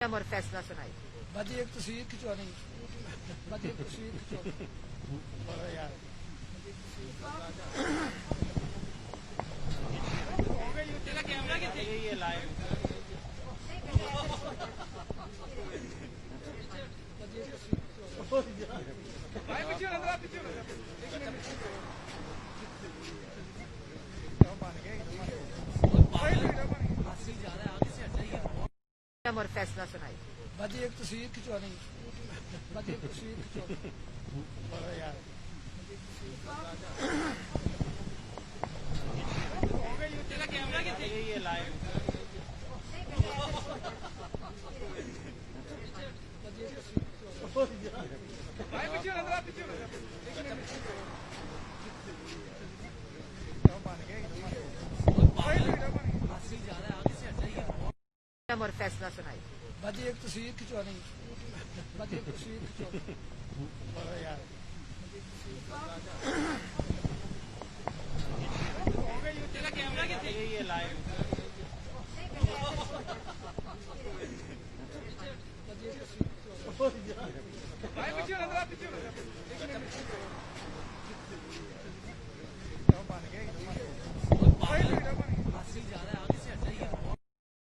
और फैसला सुनाई। बाजी एक तस्वीर खिंचवानी, बाजी एक तस्वीर खिंचवानी यार। तेरा कैमरा कितने ये लाइव भाई पीछे अंदर पीछे और फैसला सुनाई। बाजी एक तस्वीर खिंचवानी, बाजी एक तस्वीर खिंचवानी यार। तेरा कैमरा कितने ये लाइव भाई पीछे अंदर पीछे और फैसला सुनाई। बाजी एक तस्वीर खिंचवानी, बाजी एक तस्वीर खिंचवानी यार।